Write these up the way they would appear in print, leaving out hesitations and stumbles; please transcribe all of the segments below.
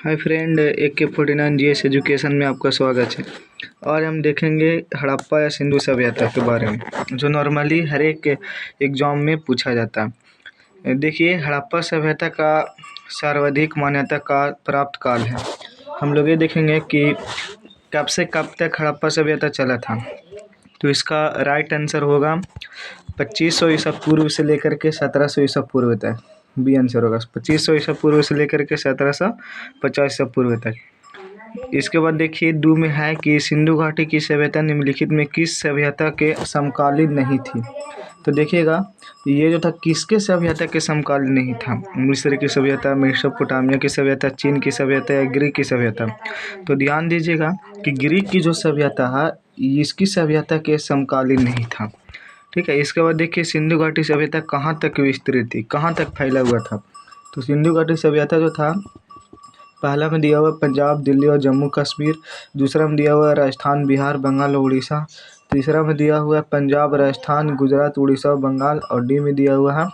Hi friend, AK49 GS education में आपका स्वागत है। और हम देखेंगे हड़प्पा या सिंधु सभ्यता के बारे में, जो नॉर्मली हर एक एग्जाम में पूछा जाता है। देखिए, हड़प्पा सभ्यता का सर्वाधिक मान्यता का प्राप्त काल है। हम लोग ये देखेंगे कि कब से कब तक हड़प्पा सभ्यता चला था। तो इसका राइट आंसर होगा 2500 ईसा पूर्व से लेकर के 1700 ईसा पूर्व तक। बी आंसर होगा 2500 ईसा पूर्व से लेकर के 1750 ईसा पूर्व तक। इसके बाद देखिए दो में है कि सिंधु घाटी की सभ्यता निम्नलिखित में किस सभ्यता के समकालीन नहीं थी। तो देखिएगा, ये जो था किसके सभ्यता के समकालीन नहीं था। मिस्र की सभ्यता, मेसोपोटामिया की सभ्यता, चीन की सभ्यता या ग्रीक की सभ्यता। तो ध्यान दीजिएगा कि ग्रीक की जो सभ्यता है इसकी सभ्यता के समकालीन नहीं था। ठीक है। इसके बाद देखिए सिंधु घाटी सभ्यता कहाँ तक विस्तृत थी, कहाँ तक फैला हुआ था। तो सिंधु घाटी सभ्यता जो था, पहला में दिया हुआ पंजाब, दिल्ली और जम्मू कश्मीर। दूसरा में दिया हुआ राजस्थान, बिहार, बंगाल और उड़ीसा। तीसरा में दिया हुआ पंजाब, राजस्थान, गुजरात, उड़ीसा और बंगाल। और डी में दिया हुआ है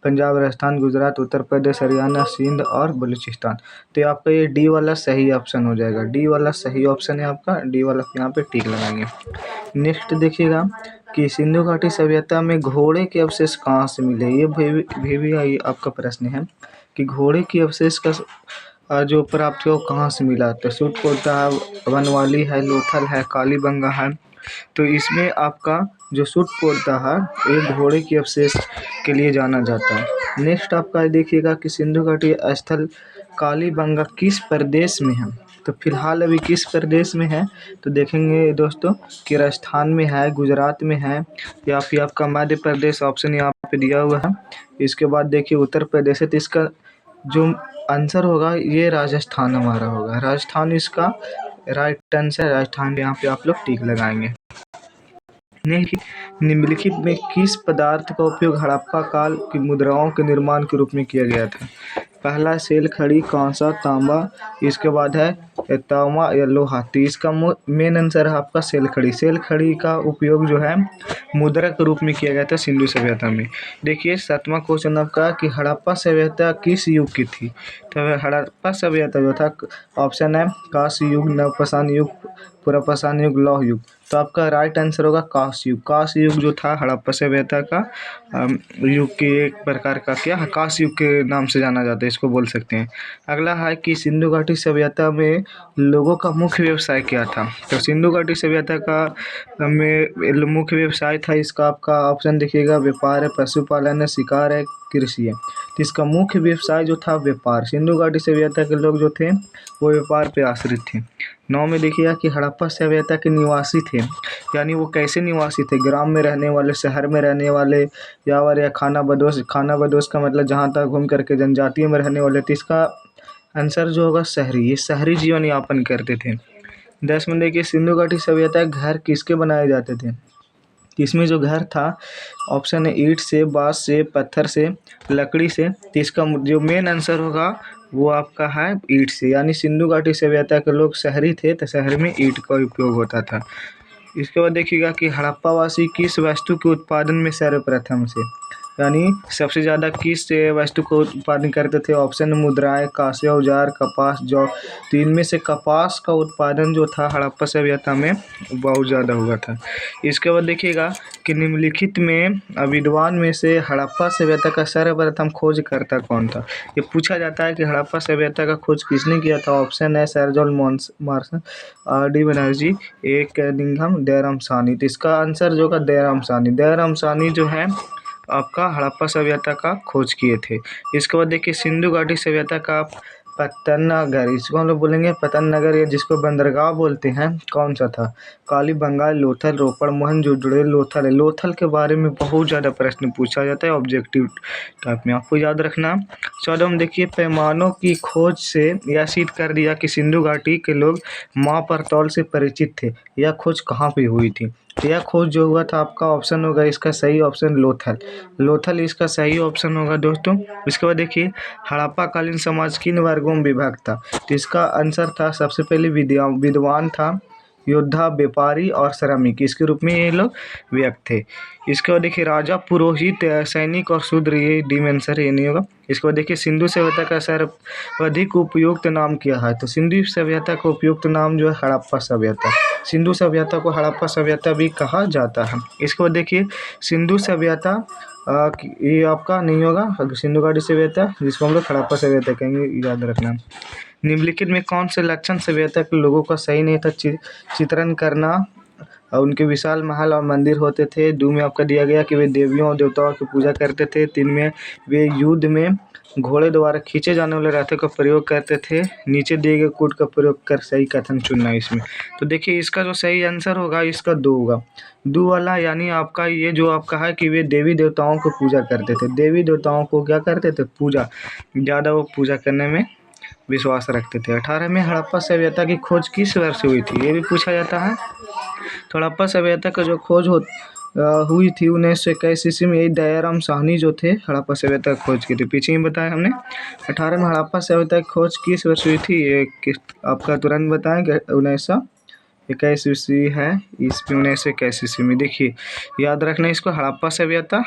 पंजाब, राजस्थान, गुजरात, उत्तर प्रदेश, हरियाणा, सिंध और बलूचिस्तान। तो आपका ये डी वाला सही ऑप्शन हो जाएगा। डी वाला सही ऑप्शन है आपका, डी वाला यहाँ पे टिक लगाएंगे। नेक्स्ट देखिएगा कि सिंधु घाटी सभ्यता में घोड़े के अवशेष कहाँ से मिले। ये भी आपका प्रश्न है कि घोड़े के अवशेष का जो प्राप्त हुआ कहाँ से मिला। तो सूटकोटा है, वनवाली है, लोथल है, कालीबंगा है। तो इसमें आपका जो सूटकोटा है एक घोड़े के अवशेष के लिए जाना जाता है। नेक्स्ट आपका देखिएगा कि सिंधु घाटी स्थल कालीबंगा किस प्रदेश में है। तो फिलहाल अभी किस प्रदेश में है तो देखेंगे दोस्तों कि राजस्थान में है, गुजरात में है या फिर आपका मध्य प्रदेश। ऑप्शन यहाँ पे दिया हुआ है। इसके बाद देखिए उत्तर प्रदेश है। तो इसका जो आंसर होगा ये राजस्थान हमारा होगा। राजस्थान इसका राइट आंसर। राजस्थान यहाँ पे आप लोग टिक लगाएंगे। निम्नलिखित में किस पदार्थ का उपयोग हड़प्पा काल की मुद्राओं के निर्माण के रूप में किया गया था। पहला सेल खड़ी, कांसा, तांबा। इसके बाद है तांबा या लोहा। तो इसका मेन आंसर है आपका सेल खड़ी। सेल खड़ी का उपयोग जो है मुद्रा के रूप में किया गया था सिंधु सभ्यता में। देखिए 7वां क्वेश्चन आपका कि हड़प्पा सभ्यता किस युग की थी। तो हड़प्पा सभ्यता जो था, ऑप्शन है कांस्य युग, नवपाषाण युग, पुरापाषाण युग, लौह युग। तो आपका राइट आंसर होगा कांस्य युग। कांस्य युग जो था हड़प्पा सभ्यता का युग के एक प्रकार का क्या है, कांस्य युग के नाम से जाना जाता है, इसको बोल सकते हैं। अगला है कि सिंधु घाटी सभ्यता में लोगों का मुख्य व्यवसाय क्या था। तो सिंधु घाटी सभ्यता का में मुख्य व्यवसाय था इसका आपका ऑप्शन देखिएगा व्यापार है, पशुपालन है, शिकार है, कृषि है। तो इसका मुख्य व्यवसाय जो था व्यापार। सिंधु घाटी सभ्यता के लोग जो थे वो व्यापार पे आश्रित थे। 9 में देखिएगा कि हड़प्पा सभ्यता के निवासी थे, यानी वो कैसे निवासी थे, ग्राम में रहने वाले, शहर में रहने वाले या खाना बदोश। खाना बदोश का मतलब जहाँ तक घूम करके जनजातीय में रहने वाले। तो इसका आंसर जो होगा शहरी। ये शहरी जीवन यापन करते थे। 10 में देखिए सिंधु घाटी सभ्यता घर किसके बनाए जाते थे। इसमें जो घर था ऑप्शन है ईंट से, बांस से, पत्थर से, लकड़ी से। तो इसका जो मेन आंसर होगा वो आपका है ईंट से। यानी सिंधु घाटी सभ्यता के लोग शहरी थे तो शहर में ईंट का उपयोग होता था। इसके बाद देखिएगा कि हड़प्पा वासी किस वस्तु के उत्पादन में सर्वप्रथम से, यानी सबसे ज़्यादा किस वस्तु को उत्पादन करते थे। ऑप्शन मुद्राएं, कांस्य, औजार, कपास, जौ। तो इनमें से कपास का उत्पादन जो था हड़प्पा सभ्यता में बहुत ज़्यादा हुआ था। इसके बाद देखिएगा कि निम्नलिखित में विद्वान में से हड़प्पा सभ्यता का सर्वप्रथम खोजकर्ता कौन था। ये पूछा जाता है कि हड़प्पा सभ्यता का खोज किसने किया था। ऑप्शन है Sir John Marshall, R.D. Banerjee, A. Cunningham, Dayaram Sahni. तो इसका आंसर जो होगा दयाराम साहनी। दयाराम साहनी जो है आपका हड़प्पा सभ्यता का खोज किए थे। इसके बाद देखिए सिंधु घाटी सभ्यता का पतन नगर, इसको हम लोग बोलेंगे पतन नगर, या जिसको बंदरगाह बोलते हैं, कौन सा था। कालीबंगा, लोथल, रोपड़, मोहनजोदड़ो। लोथल है। लोथल के बारे में बहुत ज़्यादा प्रश्न पूछा जाता है ऑब्जेक्टिव टाइप में, आपको याद रखना। 14 में देखिए पैमानों की खोज से यह सिद्ध कर दिया कि सिंधु घाटी के लोग माँ पर तौल से परिचित थे। यह खोज कहाँ पे हुई थी। तो यह खोज जो हुआ था आपका ऑप्शन होगा इसका सही ऑप्शन लोथल। लोथल इसका सही ऑप्शन होगा दोस्तों। इसके बाद देखिए हड़प्पा कालीन समाज किन वर्गों में विभक्त था। तो इसका आंसर था सबसे पहले विद्वान था, योद्धा, व्यापारी और श्रमिक, इसके रूप में ये लोग व्यक्त थे। इसके बाद देखिए राजा, पुरोहित, सैनिक और शूद्र, ये डिमेंशन ये नहीं होगा। इसके बाद देखिए सिंधु सभ्यता का सर्वाधिक उपयुक्त नाम क्या है? तो सिंधु सभ्यता का उपयुक्त नाम जो है हड़प्पा सभ्यता। सिंधु सभ्यता को हड़प्पा सभ्यता भी कहा जाता है। इसके बाद देखिए सिंधु सभ्यता ये आपका नहीं होगा, सिंधु घाटी सभ्यता जिसको हम लोग हड़प्पा सभ्यता कहेंगे, याद रखना। निम्नलिखित में कौन से लक्षण सभ्यता के लोगों का सही नहीं था चित्रण करना? और उनके विशाल महल और मंदिर होते थे। 2 में आपका दिया गया कि वे देवियों और देवताओं की पूजा करते थे। 3 में वे युद्ध में घोड़े द्वारा खींचे जाने वाले रथों का प्रयोग करते थे। नीचे दिए गए कोड का प्रयोग कर सही कथन चुनना है इसमें। तो देखिए इसका जो सही आंसर होगा इसका 2 होगा। 2 वाला यानी आपका ये जो आपका है कि वे देवी देवताओं को पूजा करते थे। देवी देवताओं को क्या करते थे? पूजा, ज़्यादा वो पूजा करने में विश्वास रखते थे। 18 हड़प्पा सभ्यता की खोज किस वर्ष हुई थी? ये भी पूछा जाता है। तो हड़प्पा सभ्यता का जो खोज हुई थी 1921 ईस्वी में। यही दयाराम साहनी जो थे हड़प्पा सभ्यता की खोज की थी, पीछे ही बताया हमने। 18 हड़प्पा सभ्यता की खोज किस वर्ष हुई थी? ये आपका तुरंत बताएं। 1921 ईस्वी है, ईस्वी 1921 ईस्वी में। देखिए याद रखना इसको, हड़प्पा सभ्यता।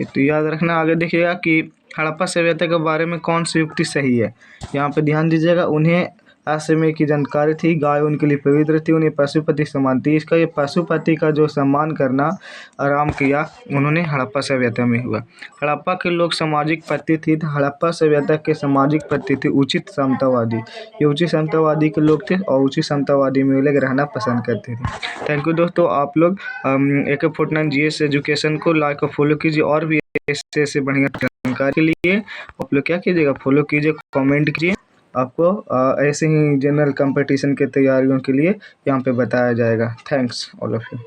तो याद रखना आगे देखिएगा कि हड़प्पा सभ्यता के बारे में कौन सी युक्ति सही है। यहाँ पे ध्यान दीजिएगा, उन्हें असमय की जानकारी थी, गाय उनके लिए पवित्र थी, उन्हें पशुपति समान थी। इसका ये पशुपति का जो सम्मान करना आराम किया उन्होंने हड़प्पा सभ्यता में हुआ। हड़प्पा के लोग सामाजिक पद्धति थी। हड़प्पा सभ्यता के सामाजिक पद्धति थी उचित समतावादी। ये उचित समतावादी के लोग थे और उचित समतावादी में लोग रहना पसंद करते थे। थैंक यू दोस्तों। आप लोग AK 49 GS एजुकेशन को लाइक और फॉलो कीजिए, और भी ऐसे बढ़िया जानकारी के लिए आप लोग क्या कीजिएगा, फॉलो कीजिए, कमेंट कीजिए। आपको ऐसे ही जनरल कंपटीशन के तैयारियों के लिए यहाँ पे बताया जाएगा। Thanks all of you.